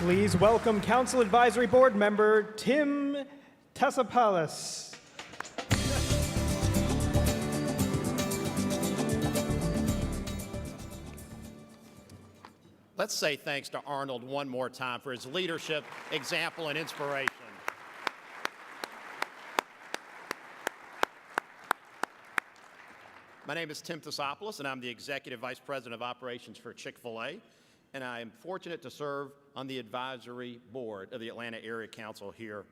Please welcome Council Advisory Board member Tim Tassopoulos. Let's say thanks to Arnold one more time for his leadership, example, and inspiration. My name is Tim Tassopoulos, and I'm the Executive Vice President of Operations for Chick-fil-A, and I am fortunate to serve on the advisory board of the Atlanta Area Council here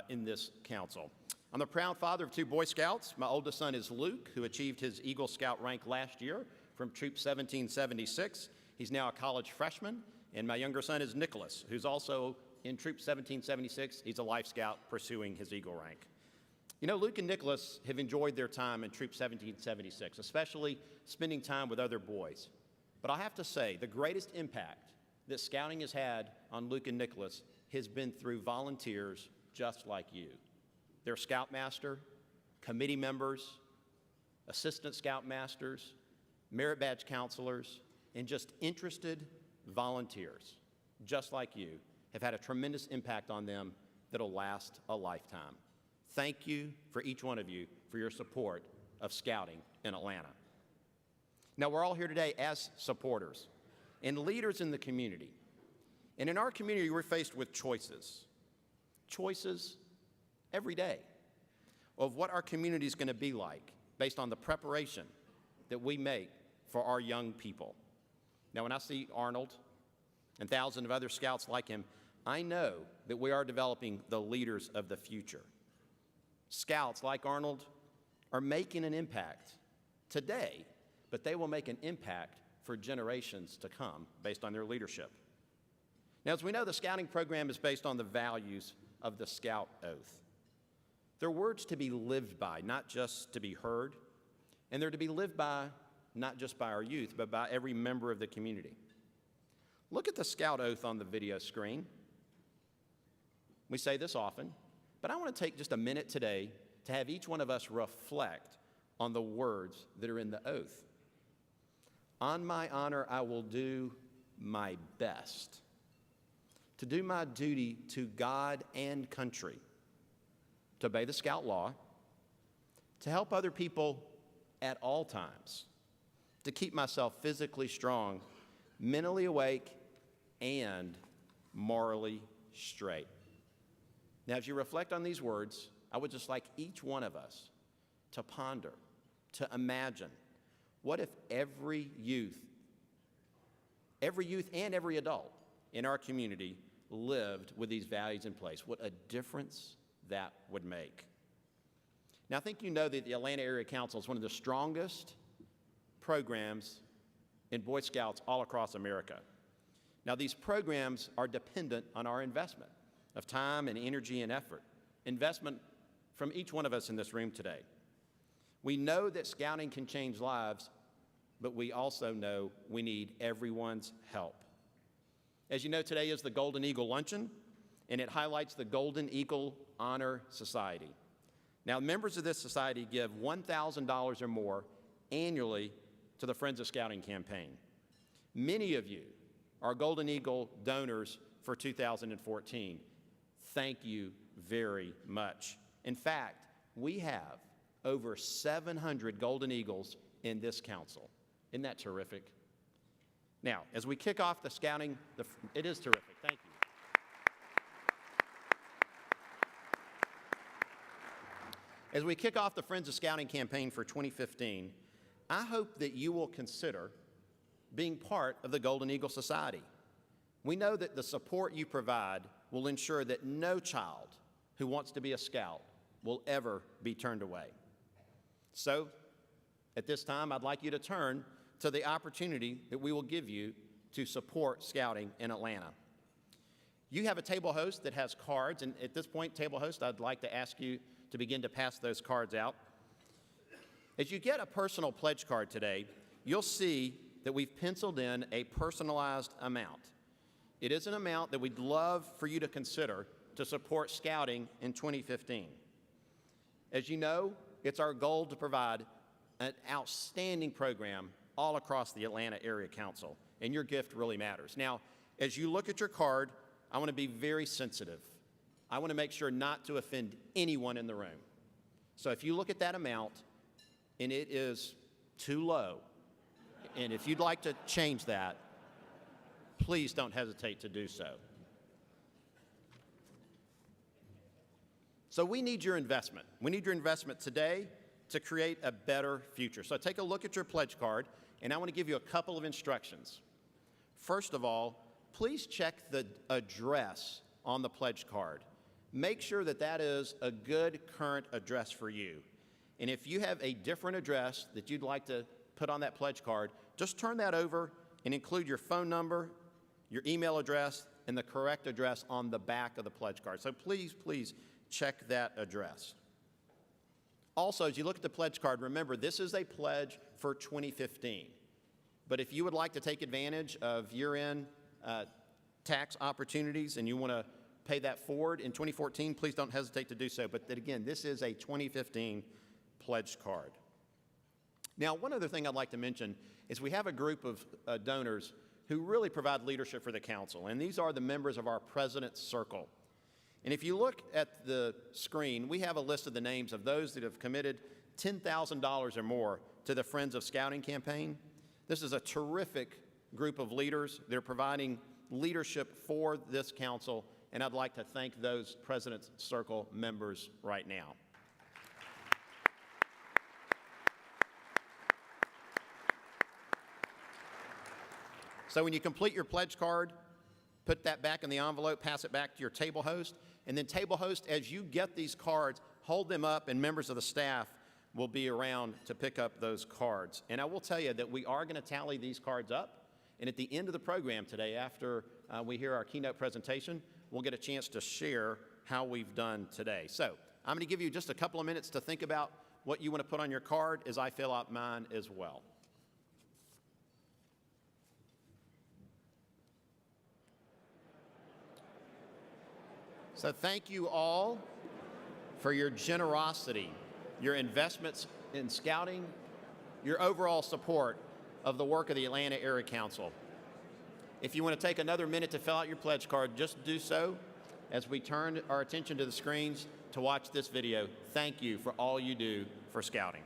in this council. I'm the proud father of 2 Boy Scouts. My oldest son is Luke, who achieved his Eagle Scout rank last year from Troop 1776. He's now a college freshman. And my younger son is Nicholas, who's also in Troop 1776. He's a Life Scout pursuing his Eagle rank. You know, Luke and Nicholas have enjoyed their time in Troop 1776, especially spending time with other boys. But I have to say, the greatest impact that scouting has had on Luke and Nicholas has been through volunteers just like you. They're scoutmaster, committee members, assistant scoutmasters, merit badge counselors, and just interested volunteers, just like you, have had a tremendous impact on them that'll last a lifetime. Thank you for each one of you for your support of scouting in Atlanta. Now, we're all here today as supporters and leaders in the community. And in our community, we're faced with choices every day of what our community is going to be like based on the preparation that we make for our young people. Now, when I see Arnold and thousands of other scouts like him, I know that we are developing the leaders of the future. Scouts like Arnold are making an impact today, but they will make an impact for generations to come based on their leadership. Now, as we know, the scouting program is based on the values of the Scout Oath. They're words to be lived by, not just to be heard, and they're to be lived by not just by our youth, but by every member of the community. Look at the Scout Oath on the video screen. We say this often, but I want to take just a minute today to have each one of us reflect on the words that are in the oath. On my honor, I will do my best to do my duty to God and country, to obey the Scout law, to help other people at all times, to keep myself physically strong, mentally awake, and morally straight. Now, as you reflect on these words, I would just like each one of us to ponder, to imagine, what if every youth and every adult in our community lived with these values in place? What a difference that would make. Now, I think you know that the Atlanta Area Council is one of the strongest programs in Boy Scouts all across America. Now, these programs are dependent on our investment of time and energy and effort, investment from each one of us in this room today. We know that scouting can change lives, but we also know we need everyone's help. As you know, today is the Golden Eagle Luncheon, and it highlights the Golden Eagle Honor Society. Now, members of this society give $1,000 or more annually to the Friends of Scouting campaign. Many of you are Golden Eagle donors for 2014. Thank you very much. In fact, we have over 700 Golden Eagles in this council. Isn't that terrific? Now, as we kick off the scouting, it is terrific. Thank you. As we kick off the Friends of Scouting campaign for 2015, I hope that you will consider being part of the Golden Eagle Society. We know that the support you provide will ensure that no child who wants to be a scout will ever be turned away. So, at this time, I'd like you to turn to the opportunity that we will give you to support scouting in Atlanta. You have a table host that has cards, and at this point, table host, I'd like to ask you to begin to pass those cards out. As you get a personal pledge card today, you'll see that we've penciled in a personalized amount. It is an amount that we'd love for you to consider to support scouting in 2015. As you know, it's our goal to provide an outstanding program all across the Atlanta Area Council, and your gift really matters. Now, as you look at your card, I want to be very sensitive. I want to make sure not to offend anyone in the room. So if you look at that amount and it is too low, and if you'd like to change that, please don't hesitate to do so. So we need your investment. We need your investment today to create a better future. So take a look at your pledge card, and I want to give you a couple of instructions. First of all, please check the address on the pledge card. Make sure that that is a good current address for you. And if you have a different address that you'd like to put on that pledge card, just turn that over and include your phone number, your email address, and the correct address on the back of the pledge card. So please, please check that address. Also, as you look at the pledge card, remember this is a pledge for 2015. But if you would like to take advantage of year-end tax opportunities and you want to pay that forward in 2014, please don't hesitate to do so. But that, again, this is a 2015 pledge card. Now, one other thing I'd like to mention is we have a group of donors who really provide leadership for the council, and these are the members of our President's Circle. And if you look at the screen, we have a list of the names of those that have committed $10,000 or more to the Friends of Scouting campaign. This is a terrific group of leaders that are providing leadership for this council, and I'd like to thank those President's Circle members right now. So when you complete your pledge card, put that back in the envelope, pass it back to your table host, and then table host, as you get these cards, hold them up, and members of the staff will be around to pick up those cards. And I will tell you that we are going to tally these cards up, and at the end of the program today, after we hear our keynote presentation, we'll get a chance to share how we've done today. So I'm going to give you just a couple of minutes to think about what you want to put on your card as I fill out mine as well. So thank you all for your generosity, your investments in scouting, your overall support of the work of the Atlanta Area Council. If you want to take another minute to fill out your pledge card, just do so as we turn our attention to the screens to watch this video. Thank you for all you do for scouting.